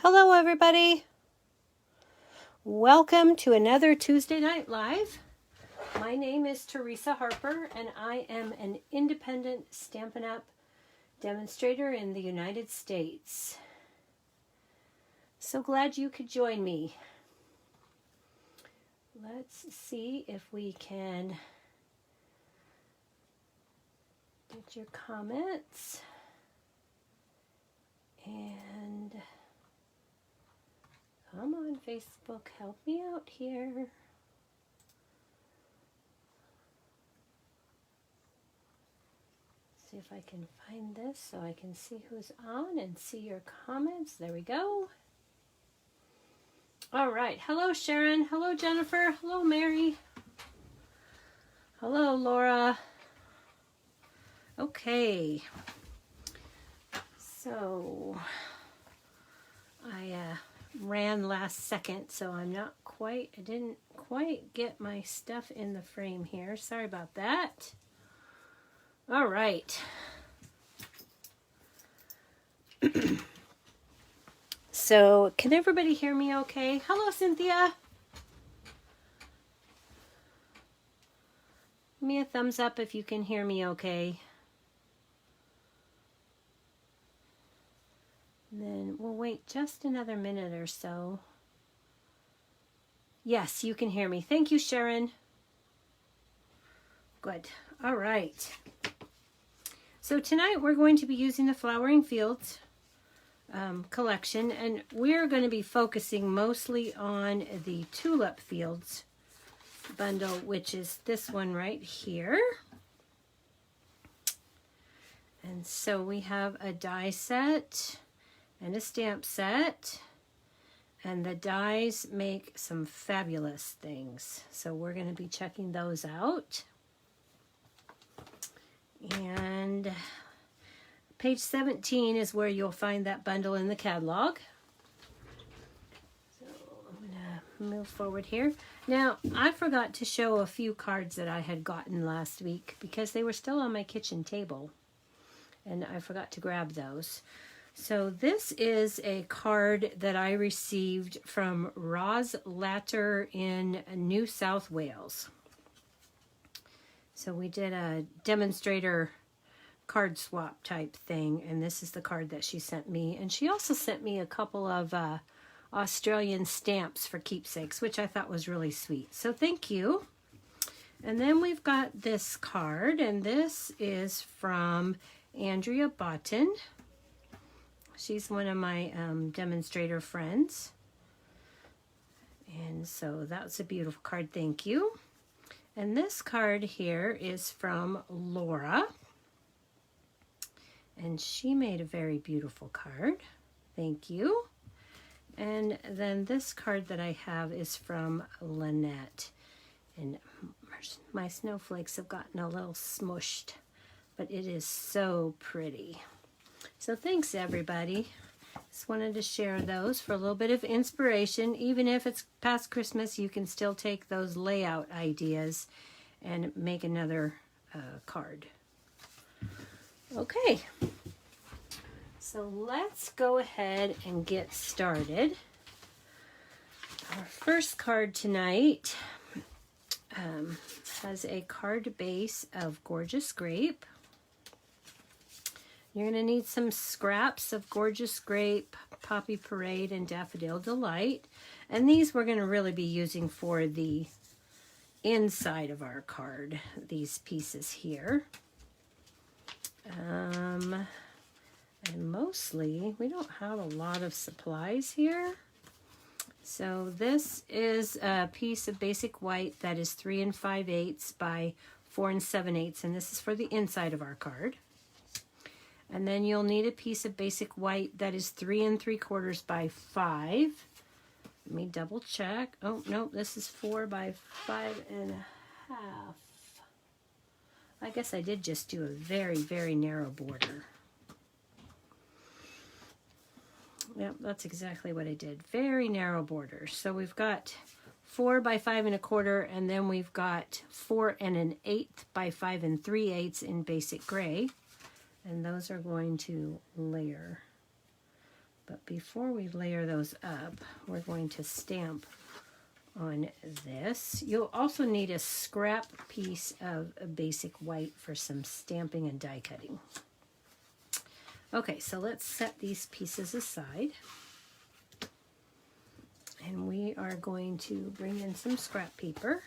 Hello everybody. Welcome to another Tuesday Night Live. My name is Teresa Harper and I am an independent Stampin' Up! Demonstrator in the United States. So glad you could join me. Let's see if we can get your comments. And come on, Facebook, help me out here. See if I can find this so I can see who's on and see your comments. There we go. All right. Hello, Sharon. Hello, Jennifer. Hello, Mary. Hello, Laura. Okay. So I ran last second, so I didn't quite get my stuff in the frame here. Sorry about that. All right. So can everybody hear me okay? Hello, Cynthia. Give me a thumbs up if you can hear me okay. And then we'll wait just another minute or so. Yes, you can hear me. Thank you, Sharon. Good. All right. So tonight we're going to be using the Flowering Fields collection, and we're going to be focusing mostly on the Tulip Fields bundle, which is this one right here. And so we have a die set and a stamp set, and the dies make some fabulous things. So we're going to be checking those out. And page 17 is where you'll find that bundle in the catalog. So I'm going to move forward here. Now, I forgot to show a few cards that I had gotten last week because they were still on my kitchen table, and I forgot to grab those. So this is a card that I received from Roz Latter in New South Wales. So we did a demonstrator card swap type thing, and this is the card that she sent me. And she also sent me a couple of Australian stamps for keepsakes, which I thought was really sweet. So thank you. And then we've got this card, and this is from Andrea Botten. She's one of my demonstrator friends. And so that's a beautiful card. Thank you. And this card here is from Laura. And she made a very beautiful card. Thank you. And then this card that I have is from Lynette. And my snowflakes have gotten a little smushed, but it is so pretty. So thanks, everybody. Just wanted to share those for a little bit of inspiration. Even if it's past Christmas, you can still take those layout ideas and make another card. Okay. So let's go ahead and get started. Our first card tonight has a card base of Gorgeous Grape. You're going to need some scraps of Gorgeous Grape, Poppy Parade, and Daffodil Delight. And these we're going to really be using for the inside of our card, these pieces here. And mostly, we don't have a lot of supplies here. So this is a piece of basic white that is 3 5/8 by 4 7/8, and this is for the inside of our card. And then you'll need a piece of basic white that is 3 3/4 by 5. Let me double check. Oh, no, this is 4 by 5 1/2. I guess I did just do a very, very narrow border. Yep, that's exactly what I did. Very narrow border. So we've got 4 by 5 1/4, and then we've got 4 1/8 by 5 3/8 in basic gray. And those are going to layer. But before we layer those up, we're going to stamp on this. You'll also need a scrap piece of a basic white for some stamping and die cutting. Okay, so let's set these pieces aside. And we are going to bring in some scrap paper.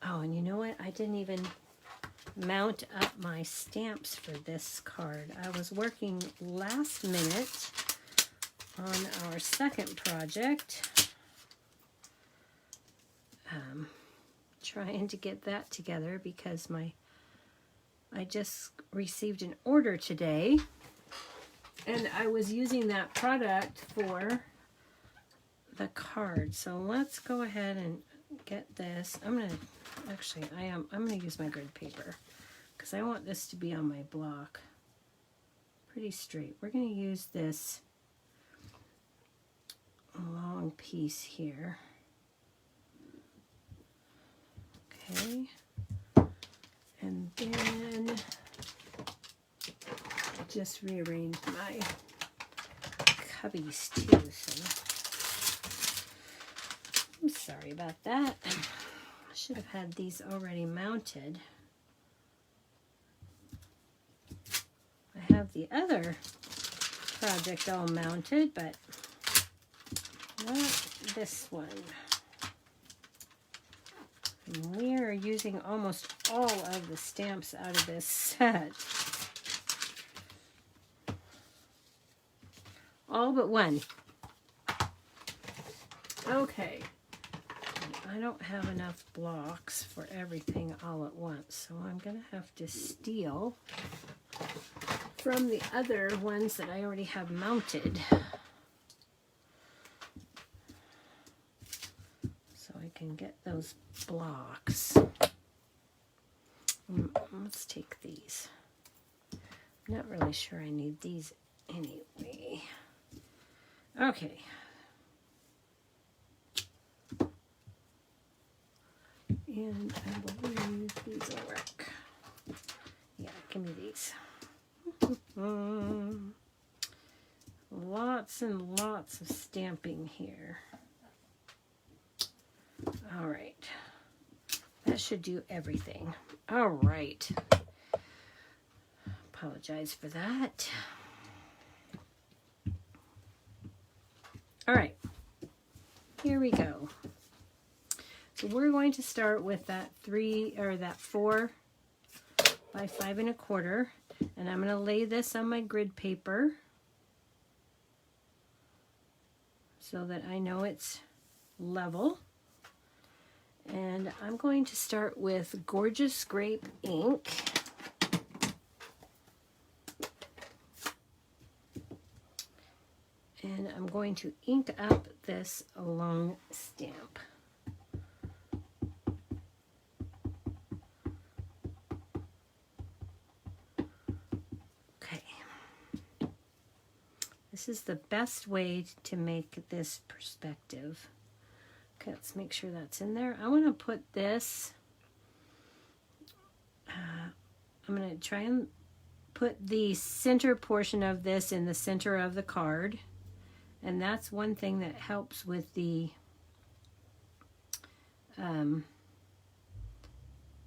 Oh, and you know what? I didn't even mount up my stamps for this card. I was working last minute on our second project, trying to get that together because I just received an order today, and I was using that product for the card. So let's go ahead and get this. I'm gonna use my grid paper because I want this to be on my block pretty straight. We're gonna use this long piece here. Okay, and then just rearrange my cubbies too. So I'm sorry about that. I should have had these already mounted. I have the other project all mounted, but not this one. And we are using almost all of the stamps out of this set. All but one. Okay. I don't have enough blocks for everything all at once, so I'm going to have to steal from the other ones that I already have mounted. So I can get those blocks. Let's take these. I'm not really sure I need these anyway. Okay. And I believe these will work. Yeah, give me these. Lots and lots of stamping here. All right. That should do everything. All right. Apologize for that. All right. Here we go. So we're going to start with that 4 by 5 1/4, and I'm going to lay this on my grid paper so that I know it's level. And I'm going to start with Gorgeous Grape ink. And I'm going to ink up this long stamp. This is the best way to make this perspective. Okay, let's make sure that's in there. I want to put this, I'm going to try and put the center portion of this in the center of the card. And that's one thing that helps with the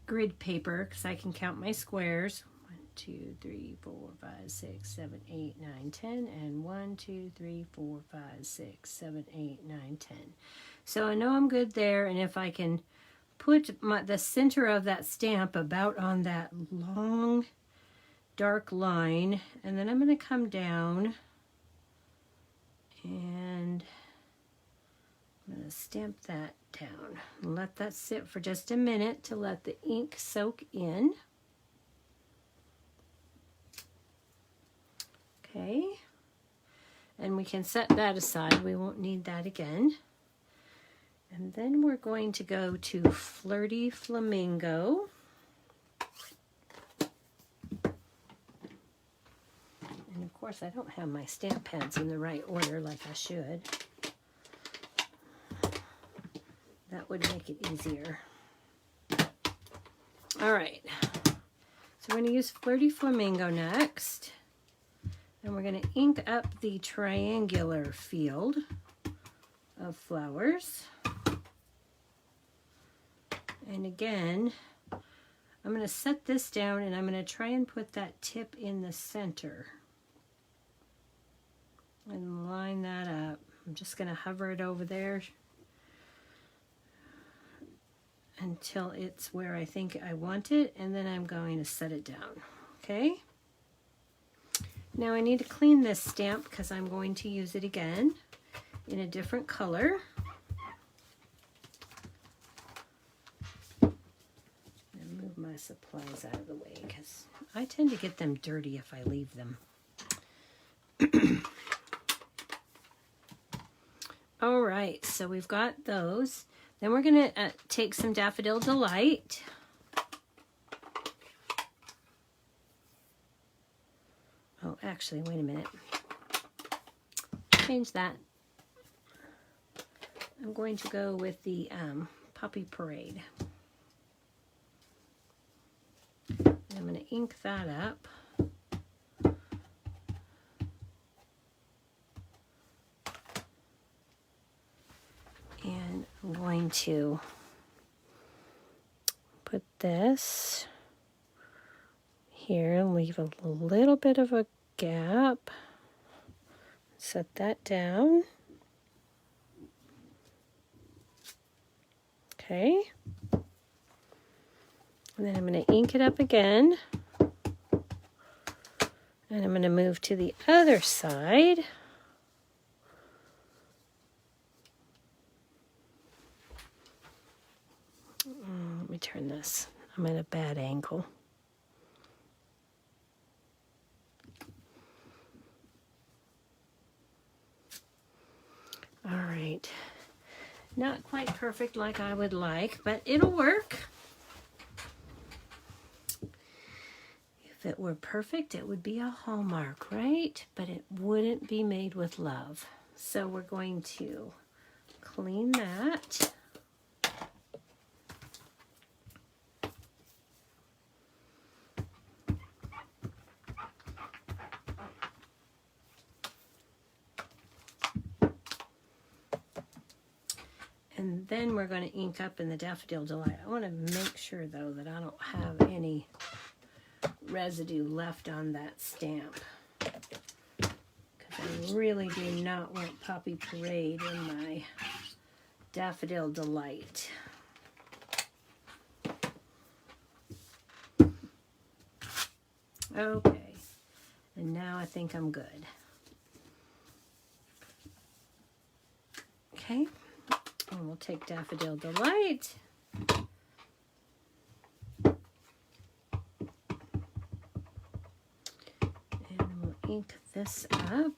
grid paper, because I can count my squares. 2, 3, 4, 5, 6, 7, 8, 9, 10, and 1, 2, 3, 4, 5, 6, 7, 8, 9, 10. So I know I'm good there, and if I can put the center of that stamp about on that long dark line, and then I'm going to come down and I'm going to stamp that down and let that sit for just a minute to let the ink soak in. Okay, and we can set that aside. We won't need that again. And then we're going to go to Flirty Flamingo. And of course, I don't have my stamp pads in the right order like I should. That would make it easier. All right, So we're going to use Flirty Flamingo next. And we're going to ink up the triangular field of flowers. And again, I'm going to set this down and I'm going to try and put that tip in the center. And line that up. I'm just going to hover it over there until it's where I think I want it, and then I'm going to set it down. Okay? Now I need to clean this stamp because I'm going to use it again in a different color. And move my supplies out of the way because I tend to get them dirty if I leave them. All right, so we've got those. Then we're going to take some Daffodil Delight. Oh, actually, wait a minute. Change that. I'm going to go with the Poppy Parade. And I'm going to ink that up. And I'm going to put this here and leave a little bit of a gap. Set that down. Okay. And then I'm going to ink it up again. And I'm going to move to the other side. Let me turn this. I'm at a bad angle. All right. Not quite perfect like I would like, but it'll work. If it were perfect, it would be a Hallmark, right? But it wouldn't be made with love. So we're going to clean that. And then we're going to ink up in the Daffodil Delight. I want to make sure, though, that I don't have any residue left on that stamp. Because I really do not want Poppy Parade in my Daffodil Delight. Okay. And now I think I'm good. Okay. And we'll take Daffodil Delight. And we'll ink this up.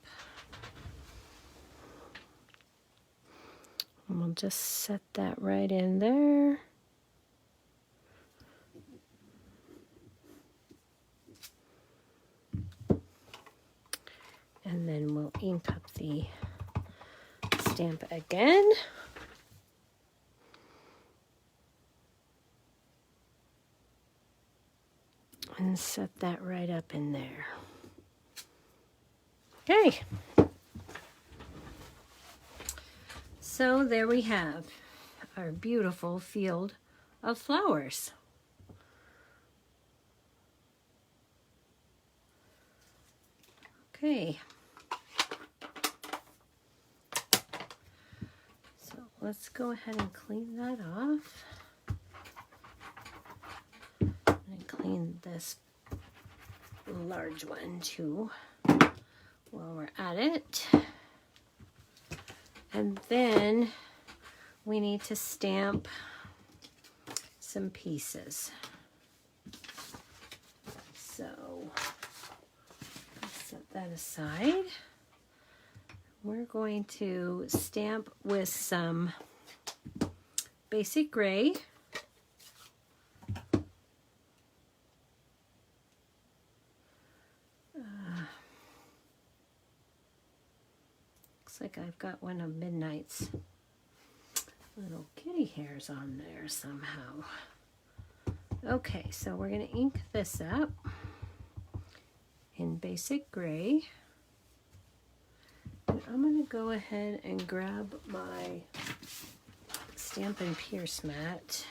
And we'll just set that right in there. And then we'll ink up the stamp again. And set that right up in there. Okay. So there we have our beautiful field of flowers. Okay. So let's go ahead and clean that off. And clean this large one too while we're at it. And then we need to stamp some pieces. So set that aside. We're going to stamp with some basic gray. Looks like I've got one of Midnight's little kitty hairs on there somehow. Okay, so we're going to ink this up in basic gray. And I'm going to go ahead and grab my Stampin' Pierce mat.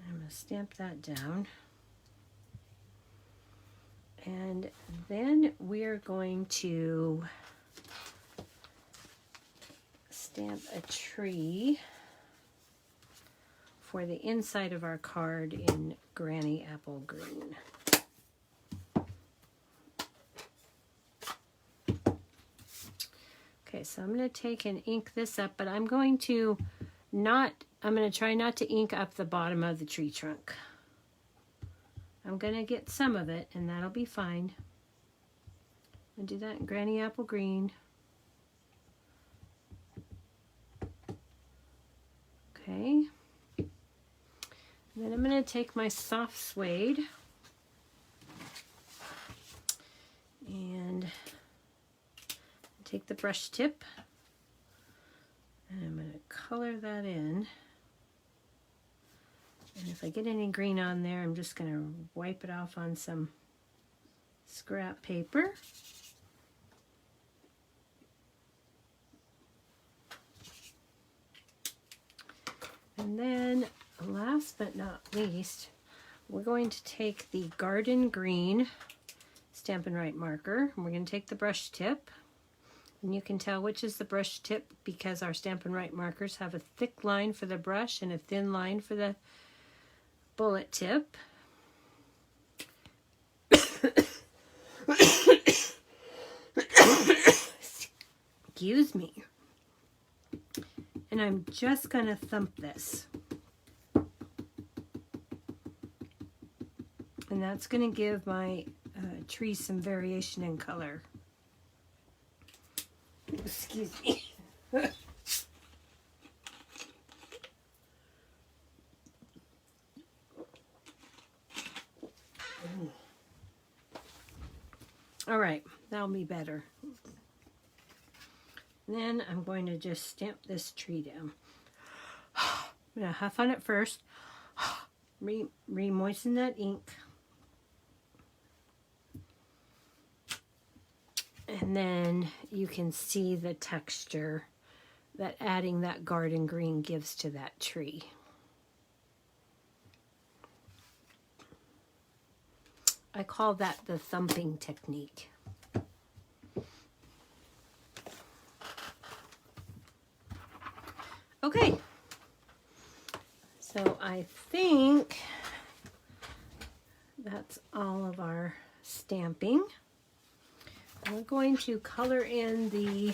I'm going to stamp that down. And then we're going to stamp a tree for the inside of our card in Granny Apple Green. Okay, so I'm going to take and ink this up, but I'm going to try not to ink up the bottom of the tree trunk. I'm going to get some of it, and that'll be fine. I'll do that in Granny Apple Green. Okay. Then I'm going to take my soft suede and take the brush tip, and I'm going to color that in. And if I get any green on there, I'm just going to wipe it off on some scrap paper. And then, last but not least, we're going to take the Garden Green Stampin' Right marker, and we're going to take the brush tip. And you can tell which is the brush tip because our Stampin' Right markers have a thick line for the brush and a thin line for the bullet tip. Excuse me. And I'm just going to thump this. And that's going to give my tree some variation in color. Excuse me. All right, that'll be better. Then I'm going to just stamp this tree down. I'm going to huff on it first. Re-moisten that ink. And then you can see the texture that adding that garden green gives to that tree. I call that the thumping technique. Okay, so I think that's all of our stamping. We're going to color in the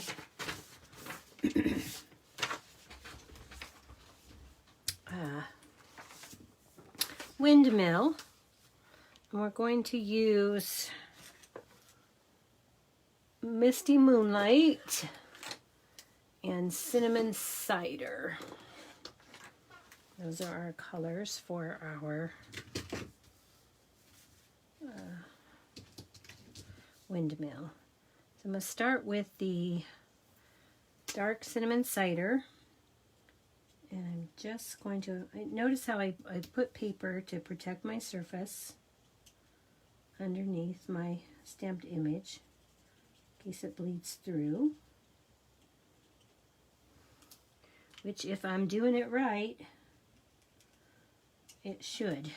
windmill, and we're going to use Misty Moonlight and Cinnamon Cider. Those are our colors for our windmill. So I'm going to start with the dark Cinnamon Cider. And I'm just going to, notice how I put paper to protect my surface underneath my stamped image in case it bleeds through. Which, if I'm doing it right, it should.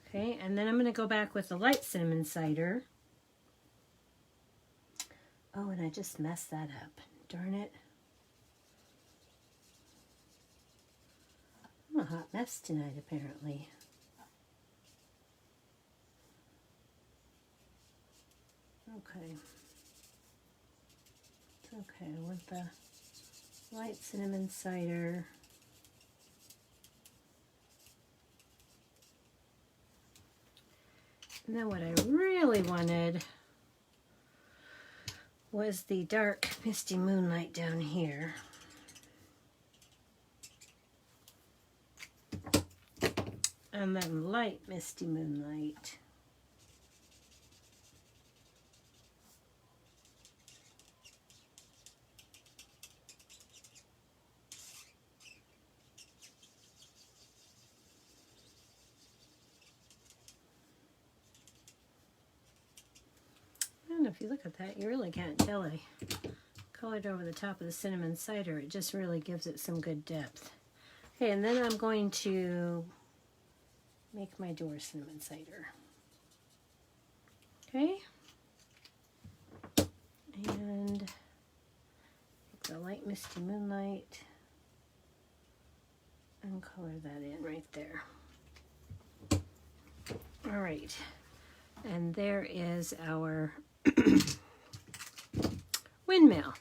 Okay, and then I'm going to go back with the light Cinnamon Cider. Oh, and I just messed that up. Darn it. I'm a hot mess tonight, apparently. Okay. It's okay. I want the light Cinnamon Cider. And then what I really wanted was the dark Misty Moonlight down here. And then light Misty Moonlight. if you look at that, you really can't tell I colored over the top of the cinnamon cider. It just really gives it some good depth. Okay, and then I'm going to make my door cinnamon cider. Okay. And take the light misty moonlight and color that in right there. All right, and there is our windmill.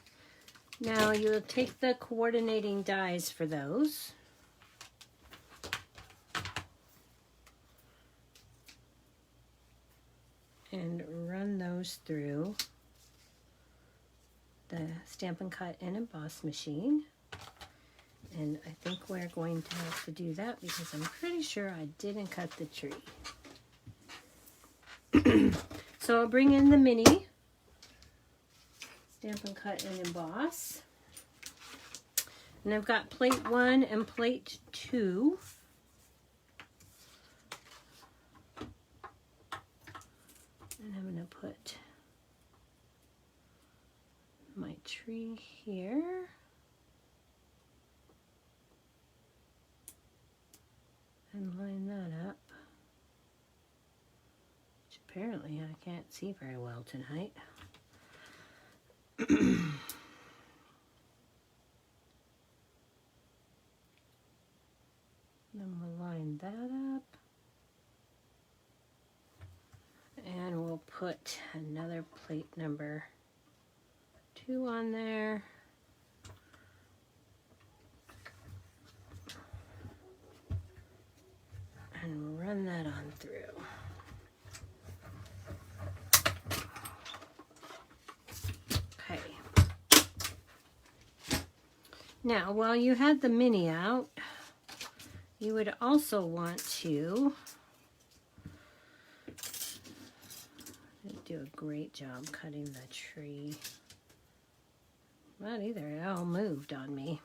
Now you'll take the coordinating dies for those. And run those through the Stampin' Cut and Emboss machine. And I think we're going to have to do that because I'm pretty sure I didn't cut the tree. So I'll bring in the mini Stampin' Cut and Emboss. And I've got plate 1 and plate 2. And I'm going to put my tree here. And line that up. Which apparently I can't see very well tonight. Then we'll line that up. And we'll put another plate number 2 on there. And run that on through. Okay. Now, while you had the mini out, you would also want to do a great job cutting the tree. Not either, it all moved on me.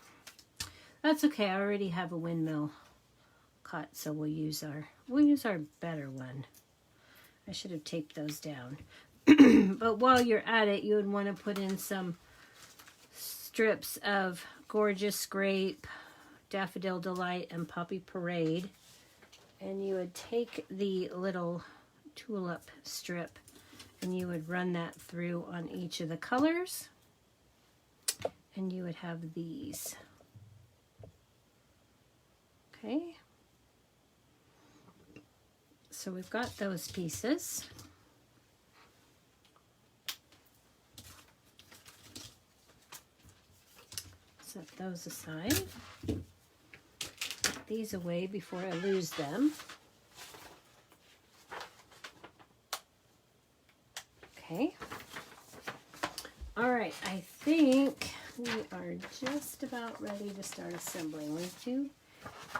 That's okay, I already have a windmill cut, so we'll use our better one. I should have taped those down. But while you're at it, you would want to put in some strips of Gorgeous Grape, Daffodil Delight, and Poppy Parade. And you would take the little tulip strip and you would run that through on each of the colors. And you would have these. Okay. So we've got those pieces. Set those aside. Put these away before I lose them. Okay. All right, I think we are just about ready to start assembling. We do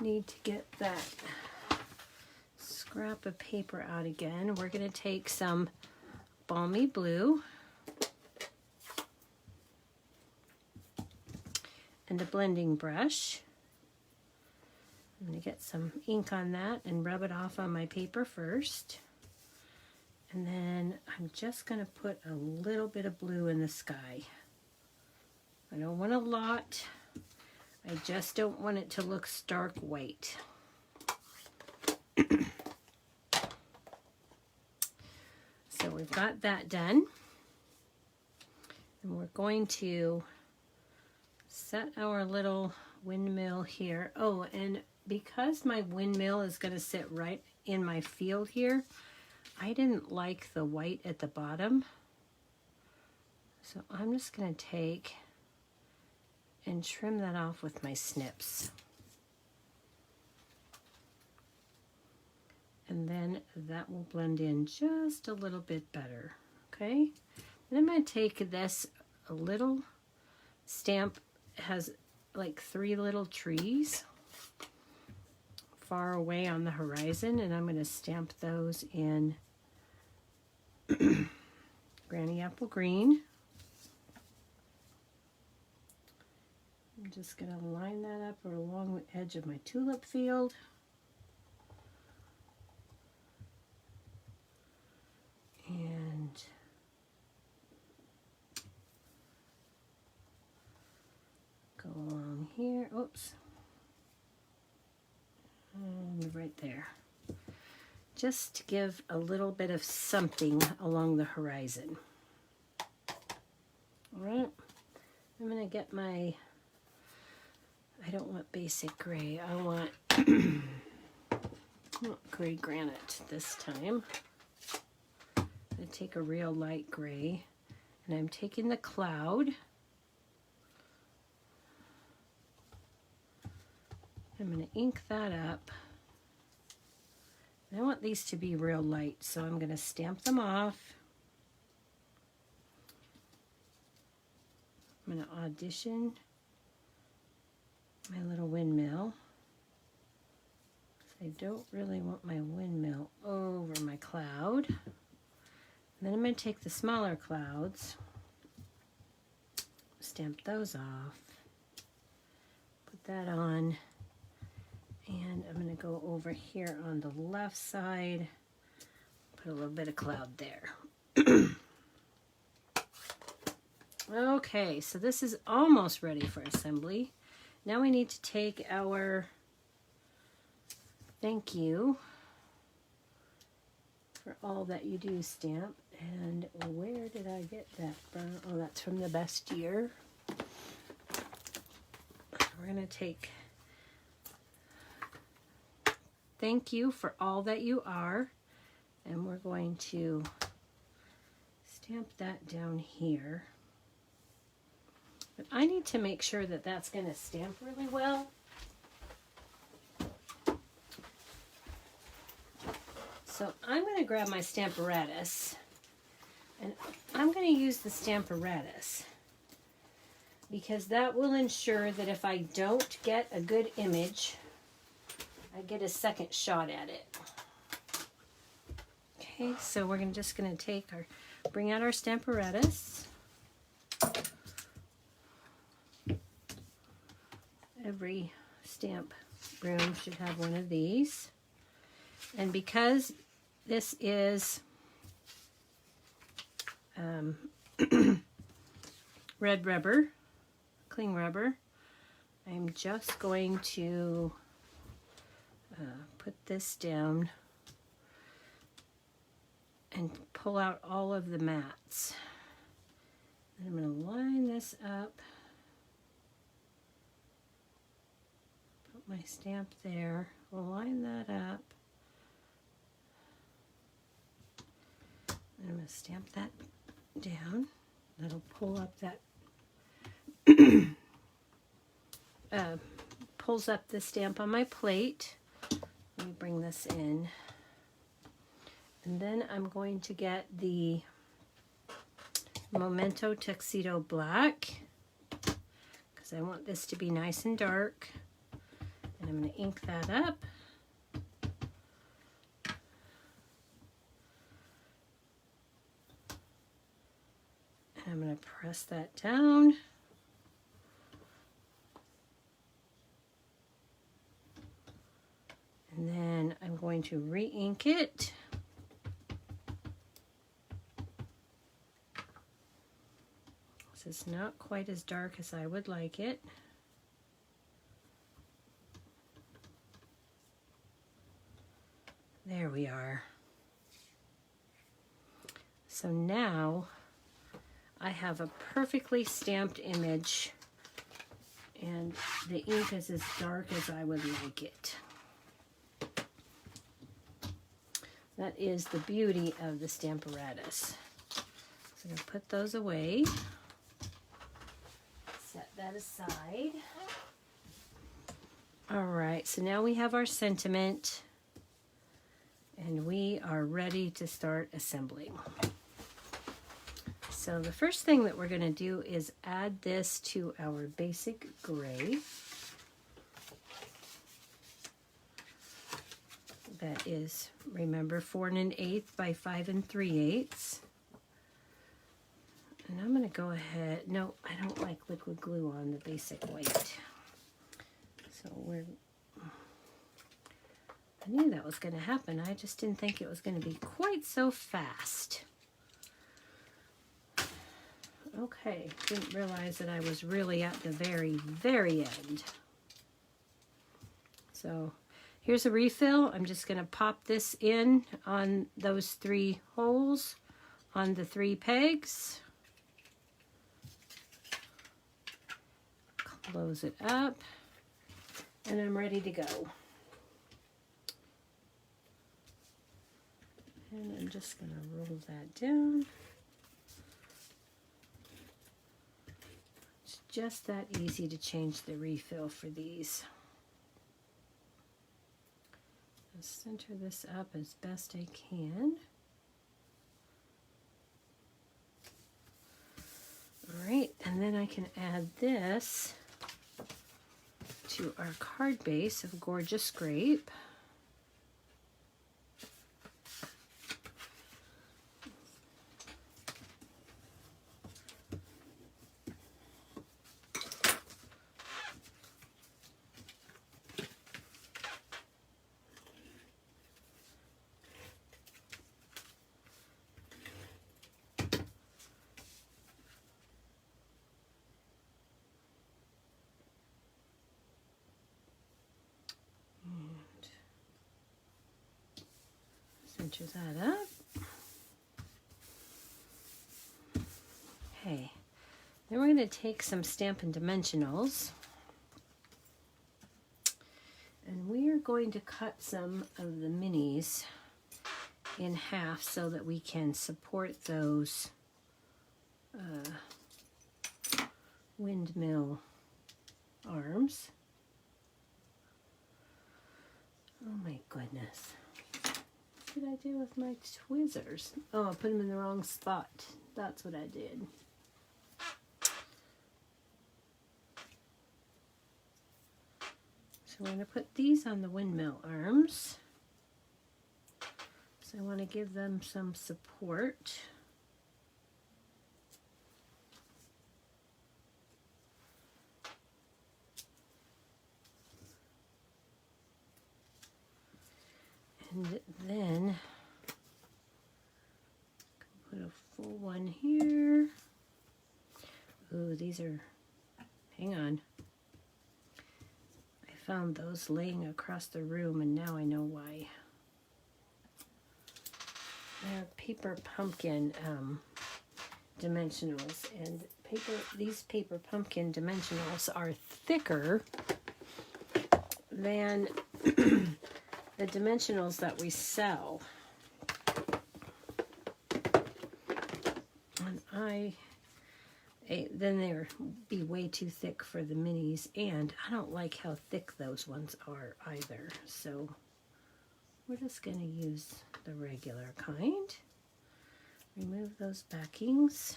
need to get that scrap of paper out again. We're going to take some Balmy Blue and a blending brush. I'm going to get some ink on that and rub it off on my paper first. And then I'm just going to put a little bit of blue in the sky. I don't want a lot. I just don't want it to look stark white. So we've got that done. And we're going to set our little windmill here. Oh, and because my windmill is going to sit right in my field here, I didn't like the white at the bottom. So I'm just going to take and trim that off with my snips. And then that will blend in just a little bit better, okay? And I'm going to take this a little stamp. It has like 3 little trees far away on the horizon, and I'm going to stamp those in Granny Apple Green. I'm just going to line that up along the edge of my tulip field. And go along here. Oops. And right there. Just to give a little bit of something along the horizon. All right. I'm going to get my, I don't want basic gray. I want gray granite this time. I'm going to take a real light gray, and I'm taking the cloud. I'm going to ink that up. And I want these to be real light, so I'm going to stamp them off. I'm going to audition my little windmill. I don't really want my windmill over my cloud. And then I'm going to take the smaller clouds, stamp those off, put that on, and I'm going to go over here on the left side, put a little bit of cloud there. Okay, so this is almost ready for assembly. Now we need to take our thank you for all that you do stamp. And where did I get that from? Oh, that's from the best year. We're going to take thank you for all that you are, and we're going to stamp that down here. But I need to make sure that that's going to stamp really well. So I'm going to grab my Stamparatus, and I'm going to use the Stamparatus because that will ensure that if I don't get a good image, I get a second shot at it. Okay, so we're just going to bring out our Stamparatus. Every stamp room should have one of these. And because this is red rubber, cling rubber, I'm just going to put this down and pull out all of the mats. And I'm going to line this up. My stamp there. We'll line that up. And I'm going to stamp that down. That'll pull up that pulls up the stamp on my plate. Let me bring this in. And then I'm going to get the Memento Tuxedo Black because I want this to be nice and dark. And I'm going to ink that up. And I'm going to press that down. And then I'm going to re-ink it. This is not quite as dark as I would like it. There we are. So now I have a perfectly stamped image, and the ink is as dark as I would like it. That is the beauty of the Stamparatus. So I'm going to put those away. Set that aside. All right, so now we have our sentiment. And we are ready to start assembling. So the first thing that we're going to do is add this to our basic gray. That is, remember, 4 1/8 by 5 3/8. And I'm going to go ahead. No, I don't like liquid glue on the basic white. So I knew that was going to happen. I just didn't think it was going to be quite so fast. Okay, didn't realize that I was really at the very, very end. So here's a refill. I'm just going to pop this in on those 3 holes on the 3 pegs. Close it up, and I'm ready to go. And I'm just going to roll that down. It's just that easy to change the refill for these. I'll center this up as best I can. All right, and then I can add this to our card base of Gorgeous Grape. Center that up. Okay, then we're going to take some Stampin' Dimensionals, and we are going to cut some of the minis in half so that we can support those windmill arms. Oh my goodness. What did I do with my tweezers? Oh, I put them in the wrong spot. That's what I did. So we're going to put these on the windmill arms. So I want to give them some support. And then put a full one here. Ooh, these are, hang on. I found those laying across the room and now I know why. They're paper pumpkin dimensionals, and these paper pumpkin dimensionals are thicker than the dimensionals that we sell. And then they would be way too thick for the minis, and I don't like how thick those ones are either. So we're just going to use the regular kind. Remove those backings.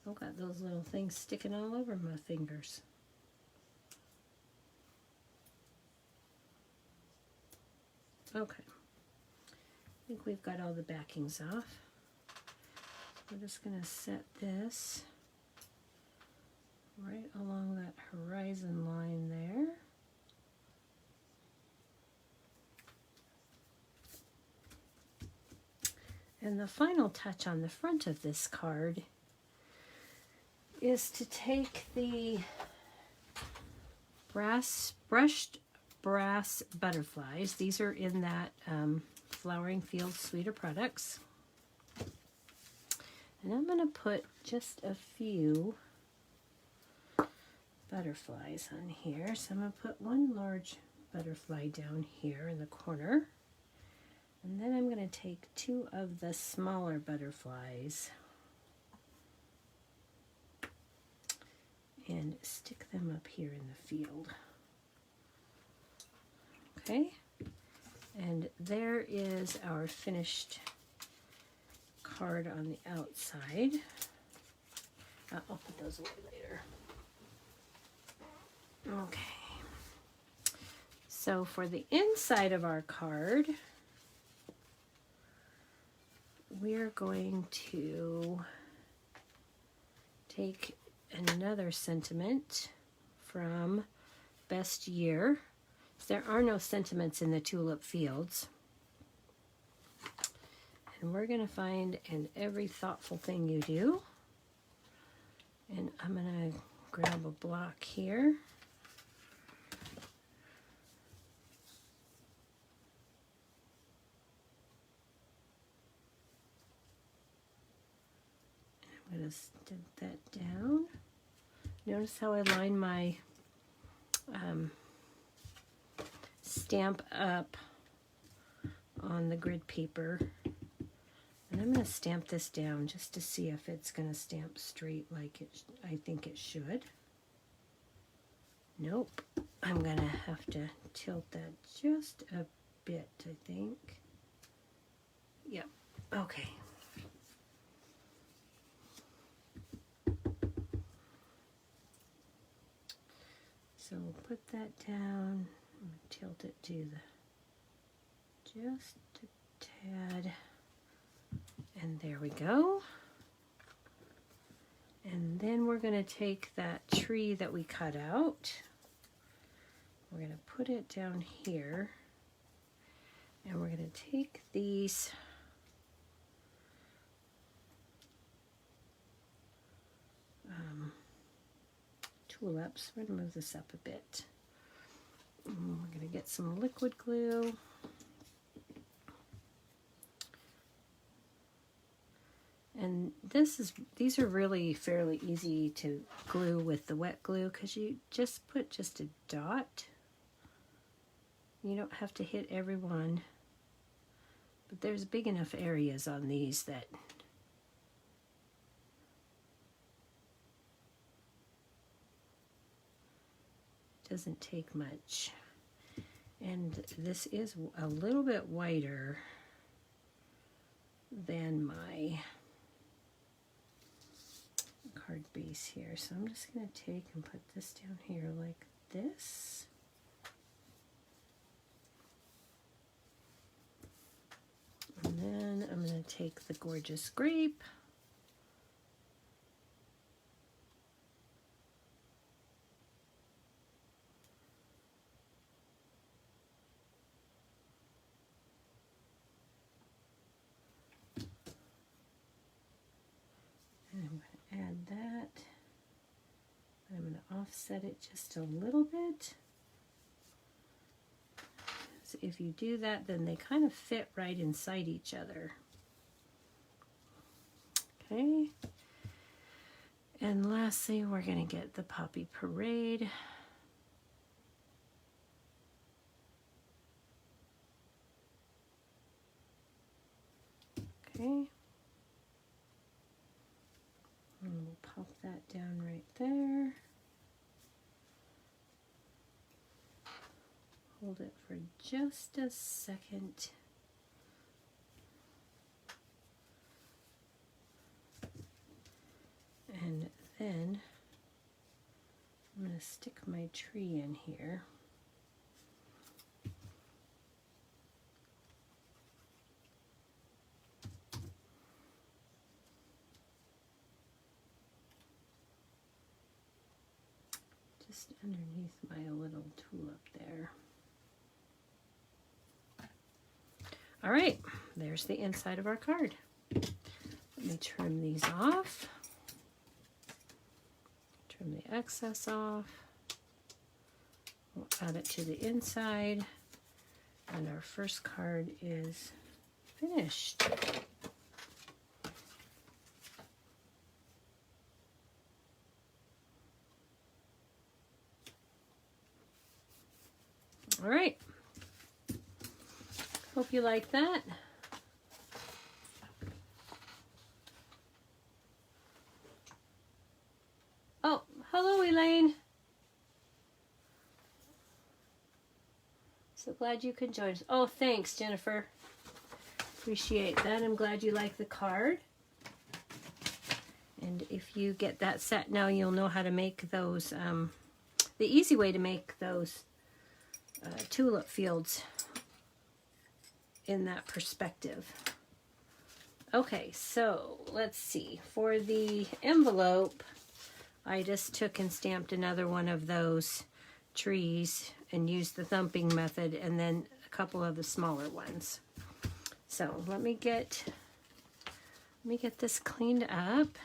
I've got those little things sticking all over my fingers. Okay, I think we've got all the backings off. We're just going to set this right along that horizon line there. And the final touch on the front of this card is to take the brushed brass butterflies. These are in that Flowering Fields Suite of products. And I'm going to put just a few butterflies on here. So I'm going to put one large butterfly down here in the corner. And then I'm going to take 2 of the smaller butterflies and stick them up here in the field. Okay, and there is our finished card on the outside. I'll put those away later. Okay, so for the inside of our card, we're going to take another sentiment from Best Year. There are no sentiments in the tulip fields. And we're going to find in every thoughtful thing you do. And I'm going to grab a block here. I'm going to stick that down. Notice how I line my stamp up on the grid paper. And I'm going to stamp this down just to see if it's going to stamp straight like I think it should. Nope. I'm going to have to tilt that just a bit, I think. Yep. Okay. So we'll put that down, tilt it to just a tad, and there we go. And then we're going to take that tree that we cut out, we're going to put it down here, and we're going to take these tulips. We're going to move this up a bit. And we're going to get some liquid glue. And these are really fairly easy to glue with the wet glue because you just put just a dot. You don't have to hit every one. But there's big enough areas on these that doesn't take much. And this is a little bit wider than my card base here. So I'm just going to take and put this down here like this. And then I'm going to take the gorgeous grape. Add that. I'm going to offset it just a little bit. So if you do that, then they kind of fit right inside each other. Okay. And lastly, we're going to get the Poppy Parade. Okay. And we'll pop that down right there. Hold it for just a second. And then I'm going to stick my tree in here. Just underneath my little tulip there. All right, there's the inside of our card. Let me trim these off. Trim the excess off. We'll add it to the inside. And our first card is finished. All right. Hope you like that. Oh, hello, Elaine. So glad you could join us. Oh, thanks, Jennifer. Appreciate that. I'm glad you like the card. And if you get that set now, you'll know how to make those, the easy way to make those tulip fields in that perspective. Okay, so let's see. For the envelope, I just took and stamped another one of those trees and used the thumping method, and then a couple of the smaller ones. So let me get this cleaned up,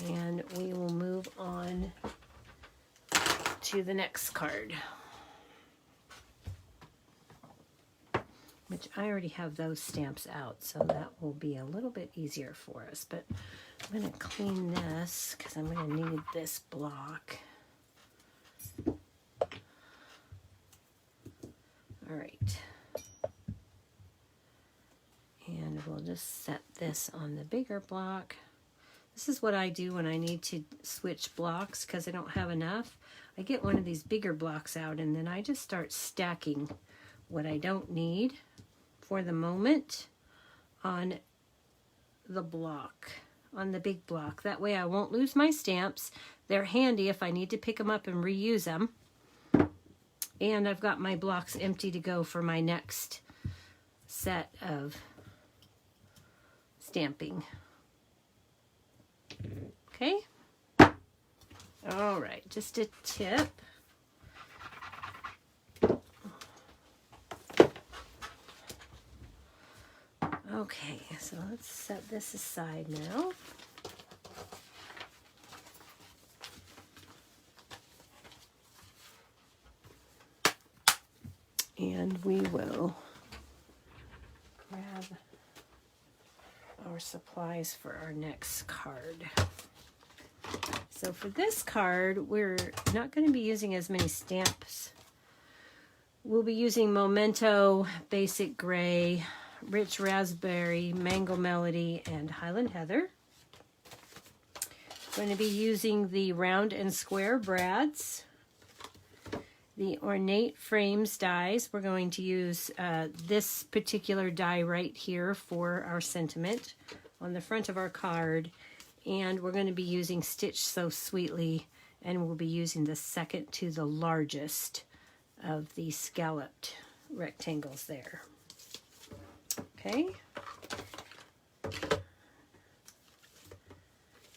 and we will move on to the next card, which I already have those stamps out, so that will be a little bit easier for us. But I'm going to clean this because I'm going to need this block. All right. And we'll just set this on the bigger block. This is what I do when I need to switch blocks because I don't have enough. I get one of these bigger blocks out, and then I just start stacking what I don't need for the moment on the block, on the big block. That way I won't lose my stamps. They're handy if I need to pick them up and reuse them. And I've got my blocks empty to go for my next set of stamping. Okay. All right, just a tip. Okay, so let's set this aside now. And we will grab our supplies for our next card. So for this card, we're not going to be using as many stamps. We'll be using Memento, Basic Gray, Rich Raspberry, Mango Melody, and Highland Heather. We're going to be using the round and square brads, the Ornate Frames dies. We're going to use this particular die right here for our sentiment on the front of our card. And we're going to be using Stitch So Sweetly, and we'll be using the second to the largest of the scalloped rectangles there. Okay.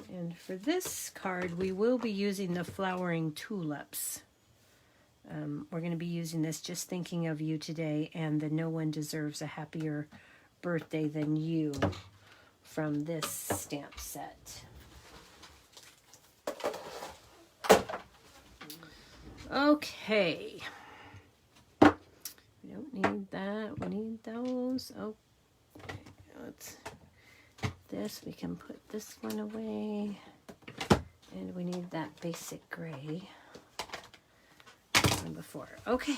And for this card, we will be using the flowering tulips. We're going to be using this Just Thinking of You Today and the No One Deserves a Happier Birthday Than You from this stamp set. Okay. We don't need that. We need those. Oh, let's this. We can put this one away. And we need that basic gray one before. Okay.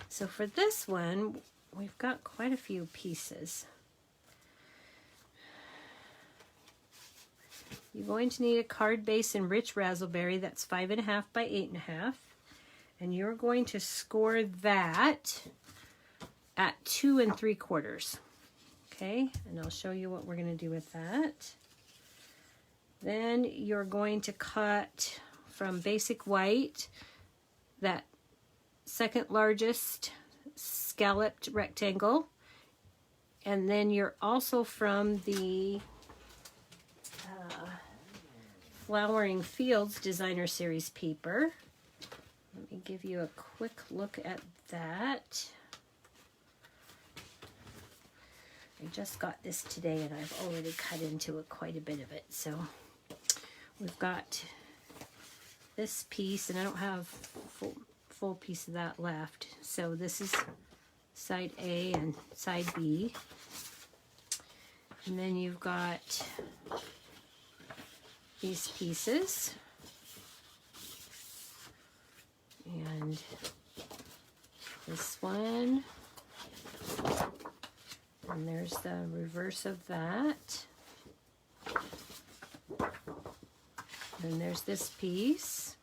So for this one, we've got quite a few pieces. You're going to need a card base in Rich Raspberry that's 5.5 by 8.5. And you're going to score that at 2 3/4. Okay, and I'll show you what we're going to do with that. Then you're going to cut from Basic White that second largest scalloped rectangle. And then you're also from the Flowering Fields Designer Series paper. Let me give you a quick look at that. I just got this today and I've already cut into it quite a bit of it. So we've got this piece, and I don't have full piece of that left. So this is side A and side B. And then you've got these pieces. And this one. And there's the reverse of that. And there's this piece.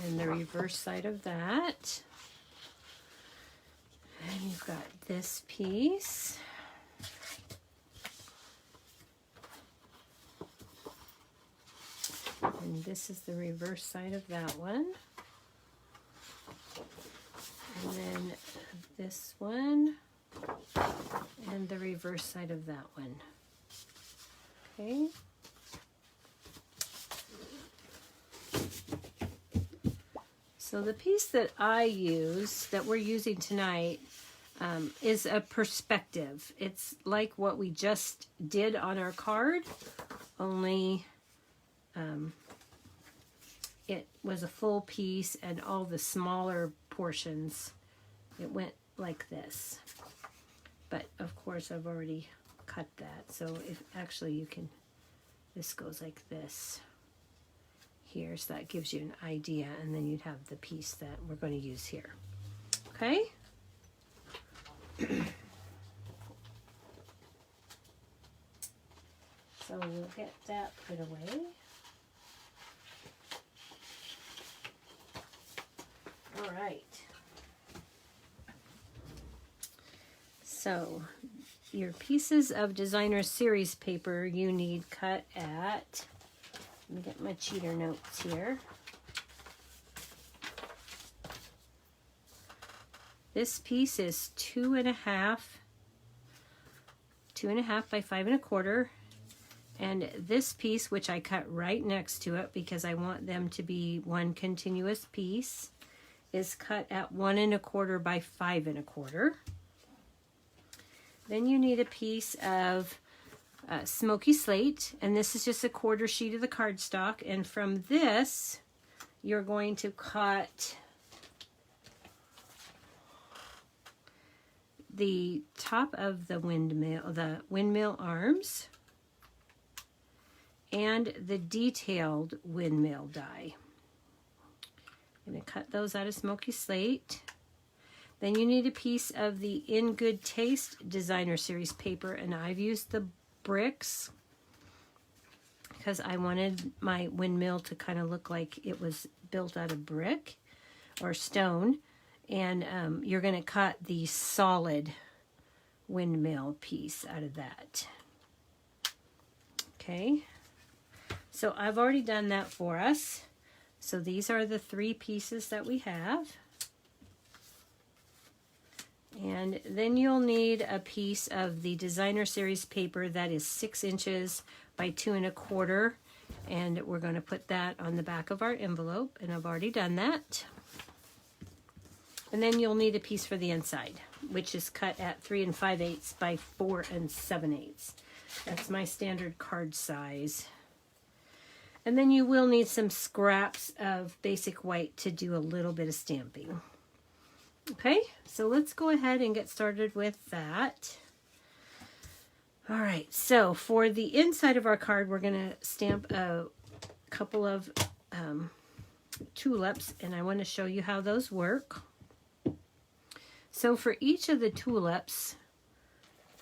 And the reverse side of that. And you've got this piece. And this is the reverse side of that one. And then this one. And the reverse side of that one. Okay. So the piece that I use, that we're using tonight, is a perspective. It's like what we just did on our card, only it was a full piece and all the smaller portions, it went like this. But of course I've already cut that. So if actually you can, this goes like this here, so that gives you an idea, and then you'd have the piece that we're going to use here. Okay. So we'll get that put away. All right. So your pieces of designer series paper you need cut at, let me get my cheater notes here. This piece is 2.5 by 5 1/4. And this piece, which I cut right next to it because I want them to be one continuous piece, is cut at 1 1/4 by 5 1/4. Then you need a piece of smoky slate, and this is just a 1/4 sheet of the cardstock. And from this, you're going to cut the top of the windmill arms, and the detailed windmill die. I'm going to cut those out of smoky slate. Then you need a piece of the In Good Taste designer series paper, and I've used the bricks because I wanted my windmill to kind of look like it was built out of brick or stone. And you're going to cut the solid windmill piece out of that. Okay. So I've already done that for us. So these are the 3 pieces that we have. And then you'll need a piece of the designer series paper that is 6 inches by 2 1/4. And we're going to put that on the back of our envelope, and I've already done that. And then you'll need a piece for the inside, which is cut at 3 5/8 by 4 7/8. That's my standard card size. And then you will need some scraps of basic white to do a little bit of stamping. Okay, so let's go ahead and get started with that. All right, so for the inside of our card, we're going to stamp a couple of tulips, and I want to show you how those work. So for each of the tulips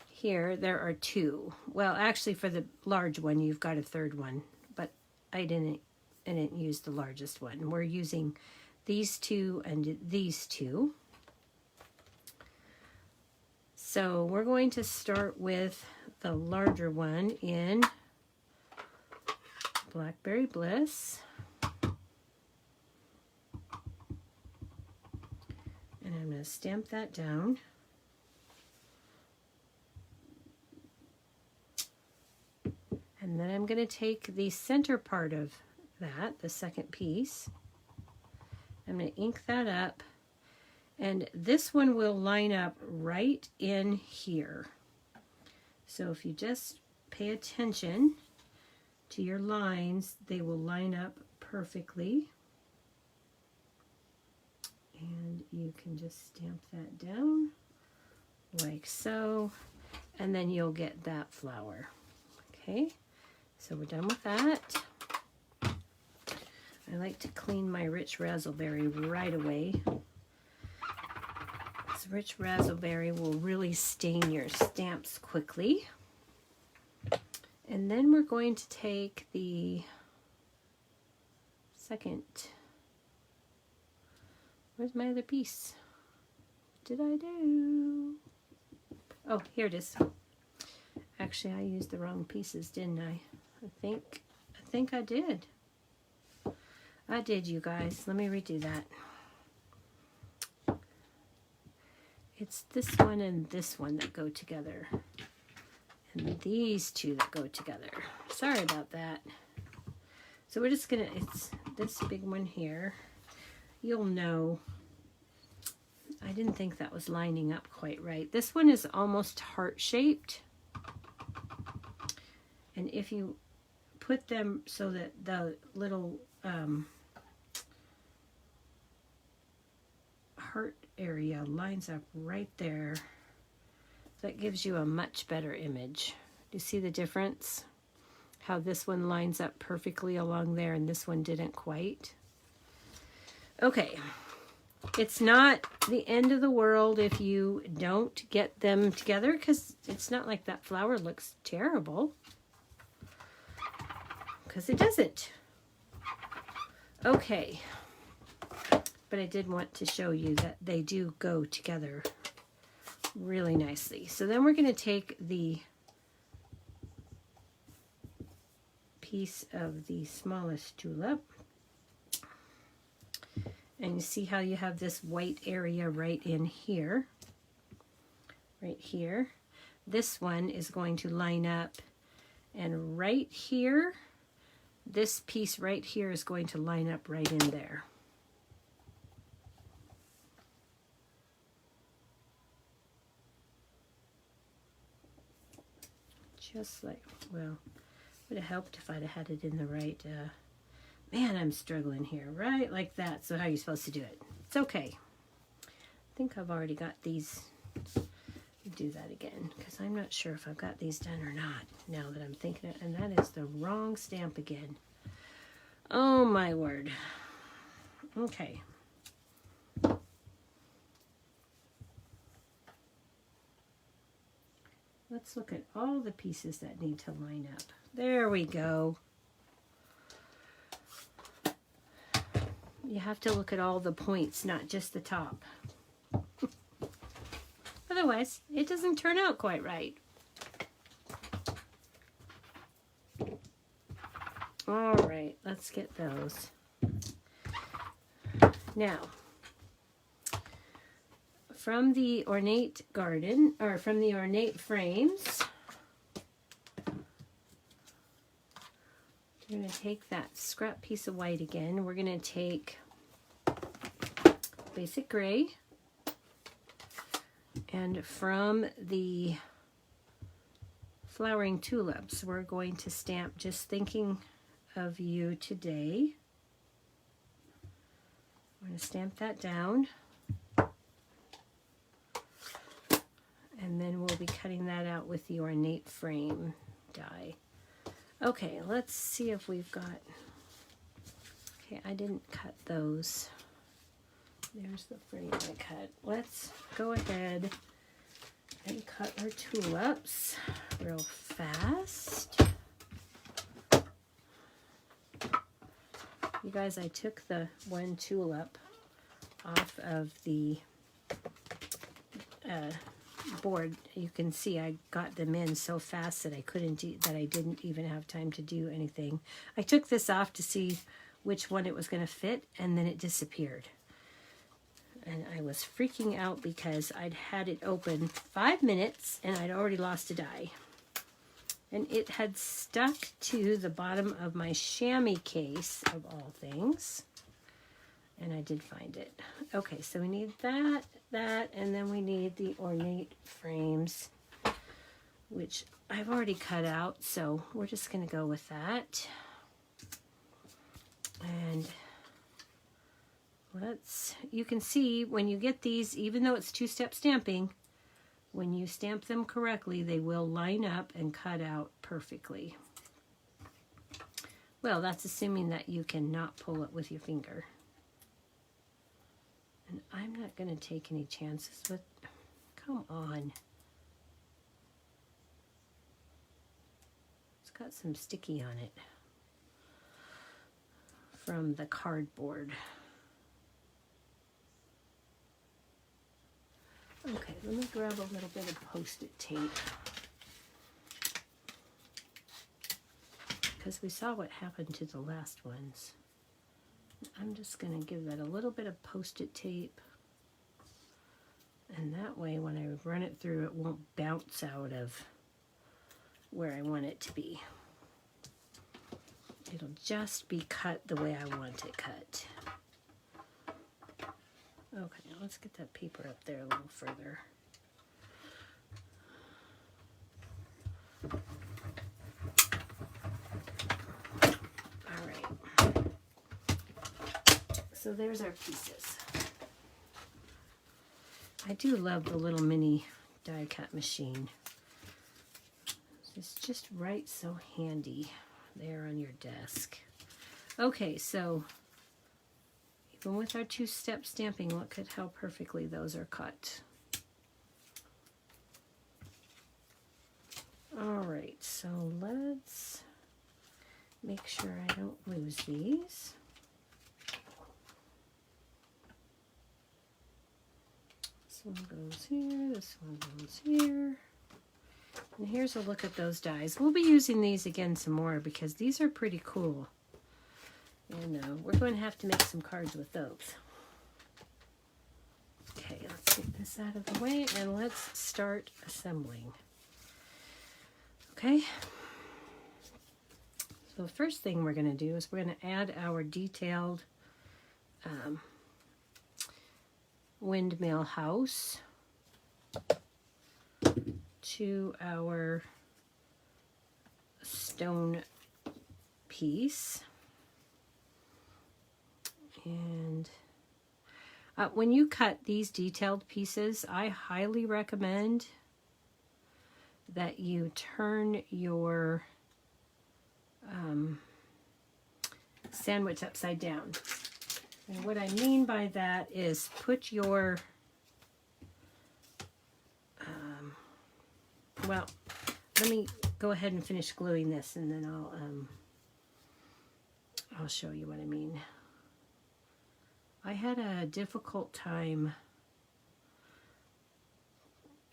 here, there are 2. Well, actually for the large one, you've got a 3rd one, but I didn't use the largest one. We're using these 2 and these 2. So we're going to start with the larger one in Blackberry Bliss. And I'm going to stamp that down. And then I'm going to take the center part of that, the second piece. I'm going to ink that up. And this one will line up right in here. So if you just pay attention to your lines, they will line up perfectly. And you can just stamp that down like so, and then you'll get that flower. Okay, so we're done with that. I like to clean my rich razzleberry right away. This rich razzleberry will really stain your stamps quickly. And then we're going to take the second. Where's my other piece? What did I do? Oh, here it is. Actually, I used the wrong pieces, didn't I? I think I did. I did, you guys. Let me redo that. It's this one and this one that go together. and these two that go together. Sorry about that. So we're just gonna, it's this big one here. You'll know, I didn't think that was lining up quite right. This one is almost heart-shaped. And if you put them so that the little heart area lines up right there, that gives you a much better image. Do you see the difference? How this one lines up perfectly along there and this one didn't quite. Okay, it's not the end of the world if you don't get them together, because it's not like that flower looks terrible. Because it doesn't. Okay, but I did want to show you that they do go together really nicely. So then we're going to take the piece of the smallest tulip, and you see how you have this white area right in here, right here. This one is going to line up, and right here, this piece right here is going to line up right in there. Just like, well, would have helped if I'd have had it in the right, man, I'm struggling here, right? Like that. So how are you supposed to do it? It's okay. I think I've already got these. Do that again, because I'm not sure if I've got these done or not, now that I'm thinking it, and that is the wrong stamp again. Oh my word. Okay. Let's look at all the pieces that need to line up. There we go. You have to look at all the points, not just the top. Otherwise, it doesn't turn out quite right. All right, let's get those. Now, from the Ornate Garden, or from the Ornate Frames, we're going to take that scrap piece of white again. We're going to take basic gray. And from the flowering tulips, we're going to stamp Just Thinking of You Today. We're going to stamp that down. And then we'll be cutting that out with the Ornate Frame die. Okay, let's see if we've got... Okay, I didn't cut those. There's the frame I cut. Let's go ahead and cut our tulips real fast. You guys, I took the one tulip off of the board. You can see I got them in so fast that I didn't even have time to do anything. I took this off to see which one it was going to fit, and then it disappeared. And I was freaking out because I'd had it open 5 minutes and I'd already lost a die. And it had stuck to the bottom of my chamois case, of all things. And I did find it. Okay, so we need that, and then we need the Ornate Frames, which I've already cut out, so we're just going to go with that. And you can see when you get these, even though it's two-step stamping, when you stamp them correctly, they will line up and cut out perfectly. Well, that's assuming that you cannot pull it with your finger. And I'm not going to take any chances with, come on. It's got some sticky on it from the cardboard. Okay, let me grab a little bit of Post-it tape, because we saw what happened to the last ones. I'm just going to give that a little bit of Post-it tape, and that way when I run it through, it won't bounce out of where I want it to be. It'll just be cut the way I want it cut. Okay, let's get that paper up there a little further. All right. So there's our pieces. I do love the little mini die cut machine. It's just right so handy there on your desk. Okay, so even with our two-step stamping, look at how perfectly those are cut. All right, so let's make sure I don't lose these. This one goes here, this one goes here. And here's a look at those dies. We'll be using these again some more because these are pretty cool. And we're going to have to make some cards with those. Okay, let's get this out of the way and let's start assembling. Okay. So the first thing we're going to do is we're going to add our detailed windmill house to our stone piece. And when you cut these detailed pieces, I highly recommend that you turn your sandwich upside down. And what I mean by that is put your well, let me go ahead and finish gluing this, and then I'll show you what I mean. I had a difficult time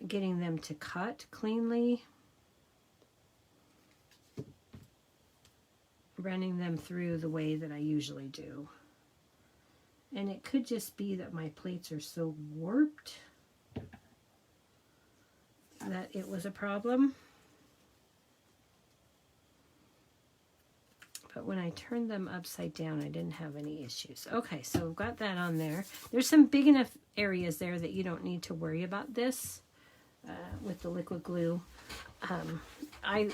getting them to cut cleanly, running them through the way that I usually do. And it could just be that my plates are so warped that it was a problem. But when I turned them upside down, I didn't have any issues. Okay, so we've got that on there. There's some big enough areas there that you don't need to worry about this with the liquid glue. I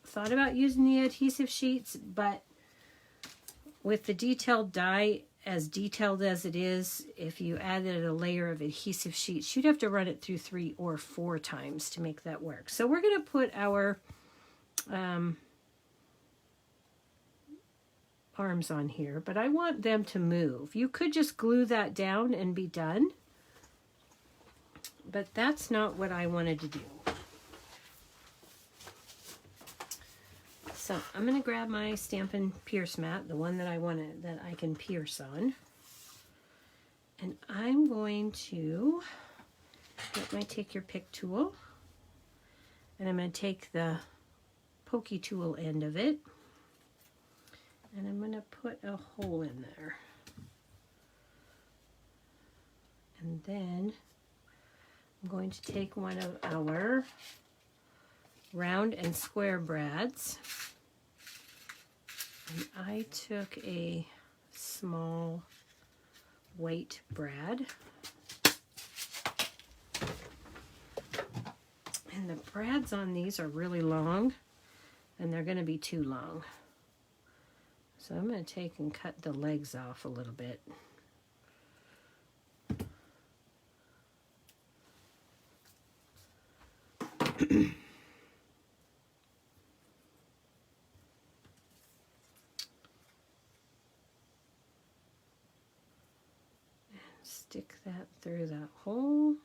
thought about using the adhesive sheets, but with the detailed die, as detailed as it is, if you added a layer of adhesive sheets, you'd have to run it through 3 or 4 times to make that work. So we're going to put our arms on here, but I want them to move. You could just glue that down and be done, but that's not what I wanted to do. So I'm going to grab my Stampin' Pierce mat, the one that I can pierce on. And I'm going to get my Take Your Pick tool. And I'm going to take the pokey tool end of it. And I'm going to put a hole in there. And then I'm going to take one of our round and square brads. And I took a small white brad. And the brads on these are really long, and they're going to be too long. So I'm going to take and cut the legs off a little bit. Stick that through that hole.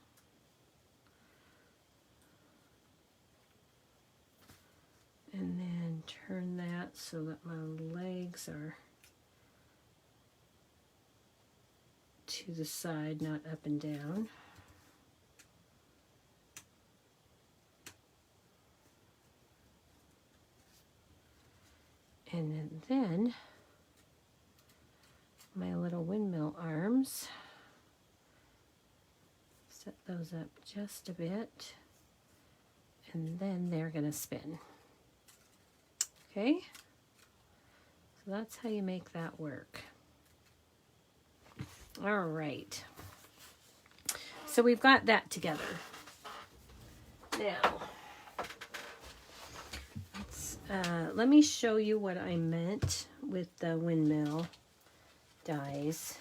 And then turn that so that my legs are to the side, not up and down. And then my little windmill arms. Set those up just a bit, and then they're going to spin. Okay, so that's how you make that work. All right, so we've got that together. Now, let me show you what I meant with the windmill dies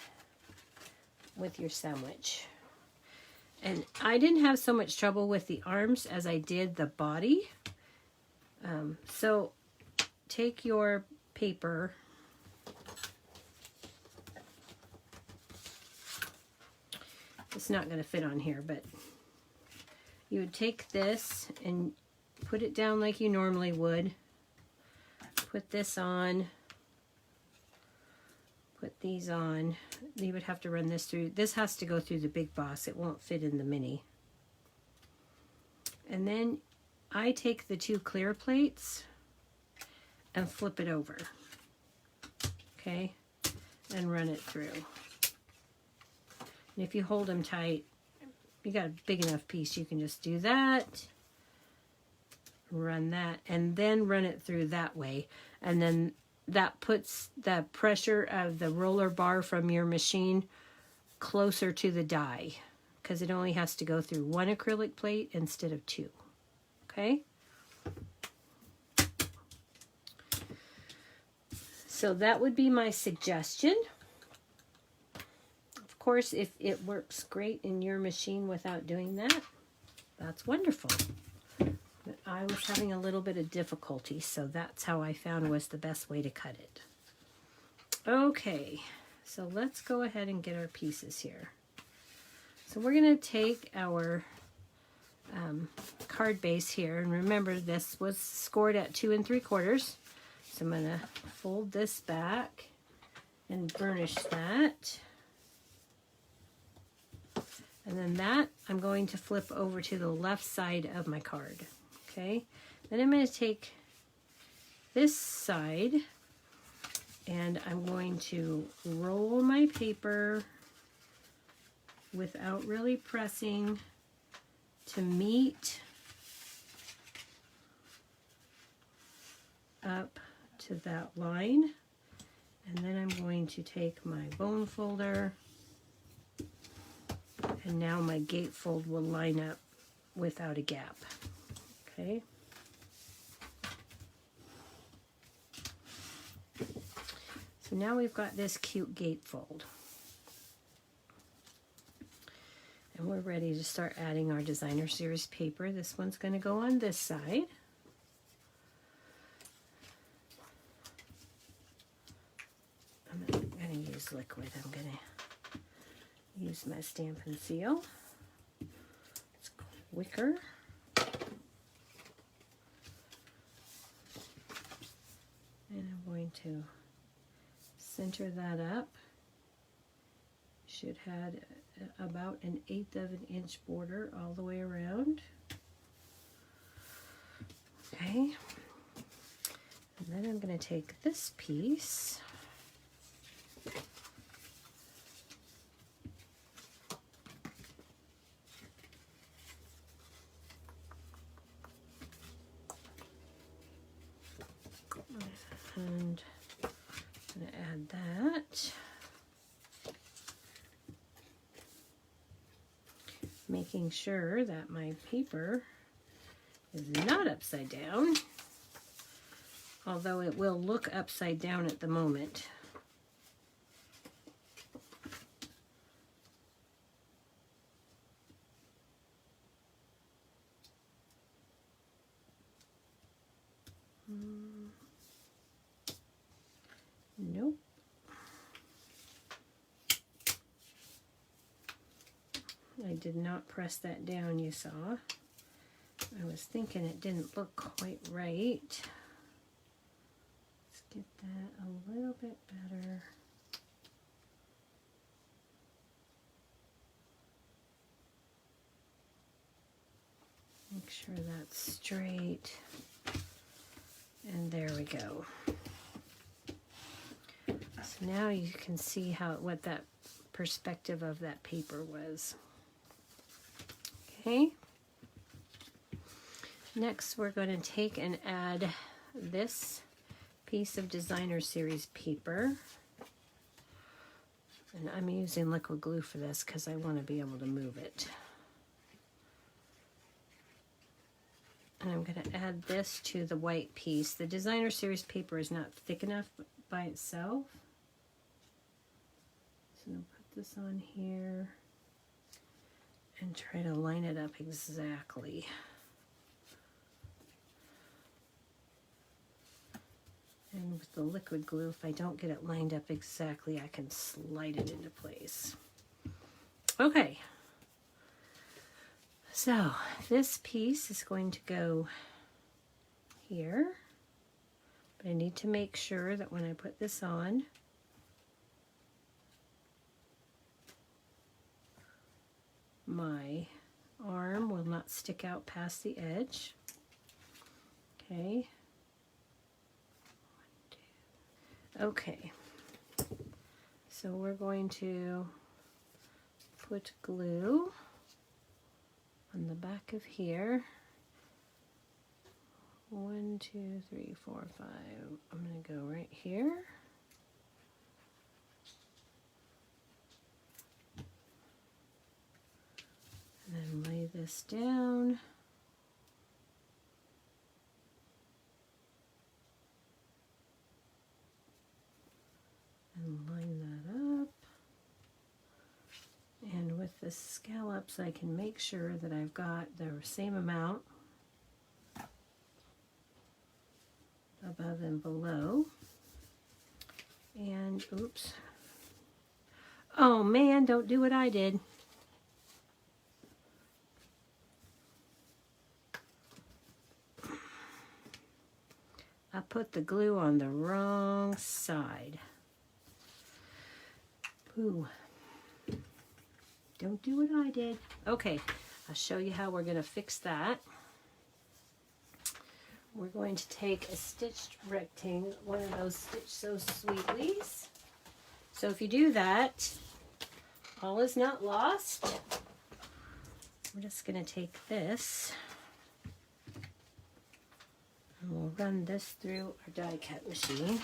with your sandwich. And I didn't have so much trouble with the arms as I did the body. So take your paper, it's not going to fit on here, but you would take this and put it down like you normally would. Put this on. Put these on. You would have to run this through. This has to go through the Big Boss. It won't fit in the mini. And then I take the two clear plates and flip it over. Okay? And run it through. And if you hold them tight, you got a big enough piece, you can just do that. Run that. And then run it through that way. And then that puts the pressure of the roller bar from your machine closer to the die, because it only has to go through one acrylic plate instead of two. Okay? So that would be my suggestion. Of course, if it works great in your machine without doing that, that's wonderful. But I was having a little bit of difficulty, so that's how I found was the best way to cut it. Okay, so let's go ahead and get our pieces here. So we're going to take our card base here, and remember this was scored at 2 3/4. So I'm going to fold this back and burnish that. And then that I'm going to flip over to the left side of my card. Okay, then I'm going to take this side and I'm going to roll my paper without really pressing to meet up to that line. And then I'm going to take my bone folder, and now my gatefold will line up without a gap. Okay. So now we've got this cute gatefold. And we're ready to start adding our designer series paper. This one's going to go on this side. I'm going to use liquid. I'm going to use my Stampin' seal. It's quicker. And I'm going to center that up. Should have about 1/8 of an inch border all the way around. Okay. And then I'm going to take this piece and I'm going to add that. Making sure that my paper is not upside down, although it will look upside down at the moment. Nope. I did not press that down, you saw. I was thinking it didn't look quite right. Let's get that a little bit better. Make sure that's straight. And there we go. So now you can see what that perspective of that paper was. Okay. Next we're going to take and add this piece of designer series paper. And I'm using liquid glue for this because I want to be able to move it. And I'm going to add this to the white piece. The designer series paper is not thick enough by itself. So I'm going to put this on here and try to line it up exactly. And with the liquid glue, if I don't get it lined up exactly, I can slide it into place. Okay. So this piece is going to go here. But I need to make sure that when I put this on, my arm will not stick out past the edge. Okay. Okay, so we're going to put glue on the back of here. 1, 2, 3, 4, 5. I'm going to go right here. And then lay this down. And line that up. And with the scallops, I can make sure that I've got the same amount above and below. And, oops. Oh man, don't do what I did. I put the glue on the wrong side. Ooh. Don't do what I did. Okay, I'll show you how we're going to fix that. We're going to take a stitched rectangle, one of those Stitch So Sweetlies. So if you do that, all is not lost. We're just going to take this and we'll run this through our die cut machine.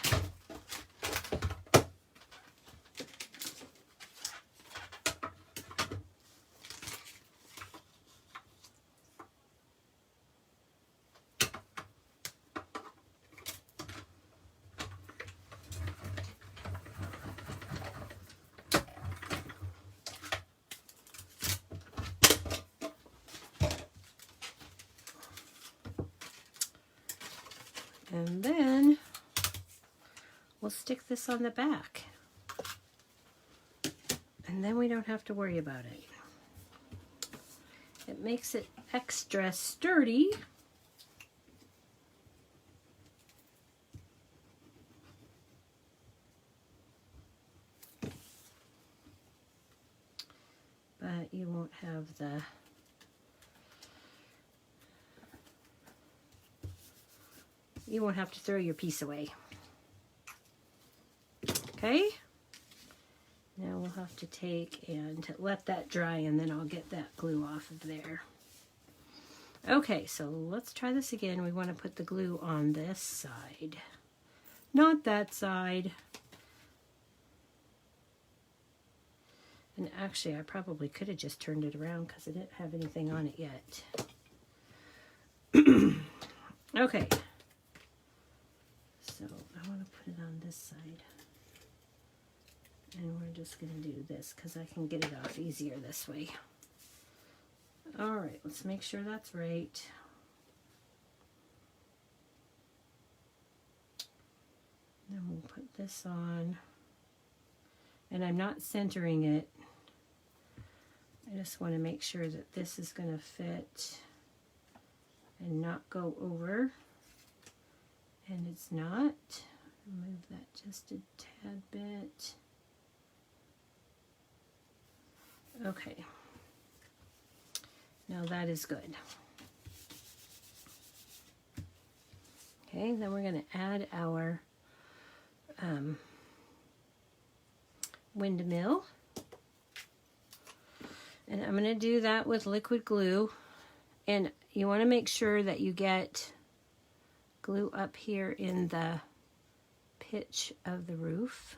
And then we'll stick this on the back. And then we don't have to worry about it. It makes it extra sturdy. But you won't have the you won't have to throw your piece away. Okay? Now we'll have to take and let that dry and then I'll get that glue off of there. Okay, so let's try this again. We want to put the glue on this side, not that side. And actually, I probably could have just turned it around because I didn't have anything on it yet. Okay. So I want to put it on this side. And we're just going to do this because I can get it off easier this way. All right, let's make sure that's right. Then we'll put this on. And I'm not centering it. I just want to make sure that this is going to fit and not go over. And it's not. Move that just a tad bit. Okay. Now that is good. Okay, then we're going to add our windmill. And I'm going to do that with liquid glue. And you want to make sure that you get glue up here in the pitch of the roof.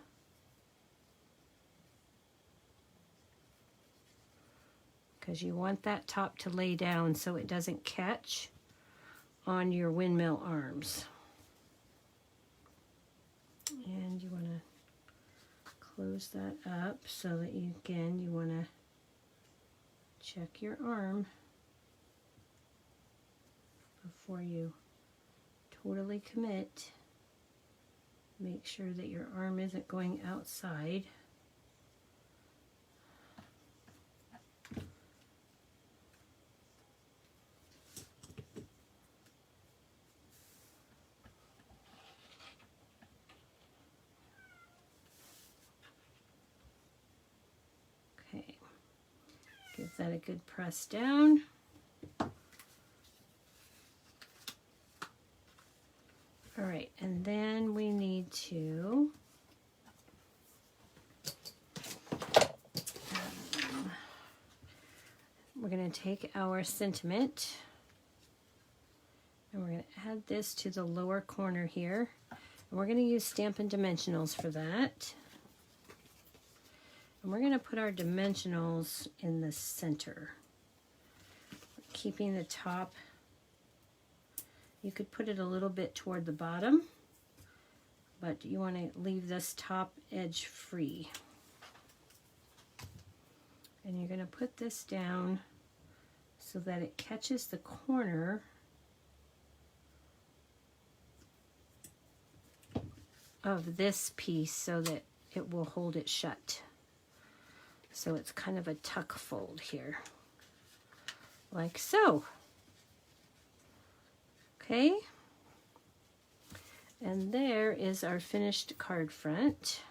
Because you want that top to lay down so it doesn't catch on your windmill arms. And you want to close that up so that you, again, you want to check your arm before you totally commit. Make sure that your arm isn't going outside. Okay, give that a good press down. All right, and then we need to we're going to take our sentiment and we're going to add this to the lower corner here. And we're going to use Stampin' Dimensionals for that. And we're going to put our dimensionals in the center, keeping the top. You could put it a little bit toward the bottom, but you want to leave this top edge free. And you're going to put this down so that it catches the corner of this piece so that it will hold it shut. So it's kind of a tuck fold here, like so. Okay, and there is our finished card front.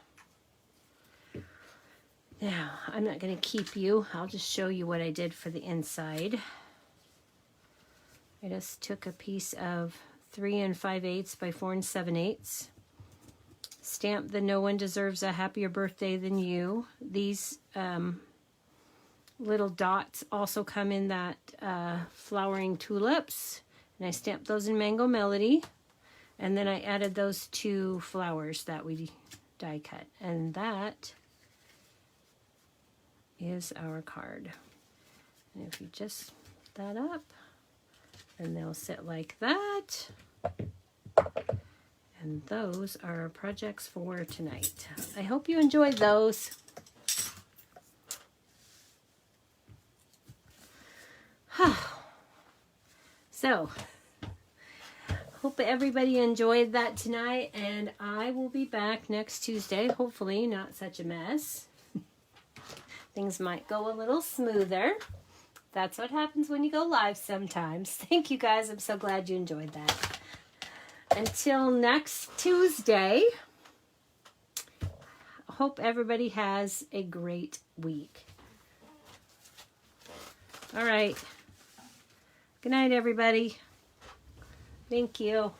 Now, I'm not going to keep you. I'll just show you what I did for the inside. I just took a piece of 3 5/8 by 4 7/8. Stamped the "No one deserves a happier birthday than you." These little dots also come in that flowering tulips. And I stamped those in Mango Melody, and then I added those 2 flowers that we die cut, and that is our card. And if you just that up, then they'll sit like that. And those are our projects for tonight. I hope you enjoyed those. So, hope everybody enjoyed that tonight, and I will be back next Tuesday. Hopefully not such a mess. Things might go a little smoother. That's what happens when you go live sometimes. Thank you guys. I'm so glad you enjoyed that. Until next Tuesday, hope everybody has a great week. All right. Good night, everybody. Thank you.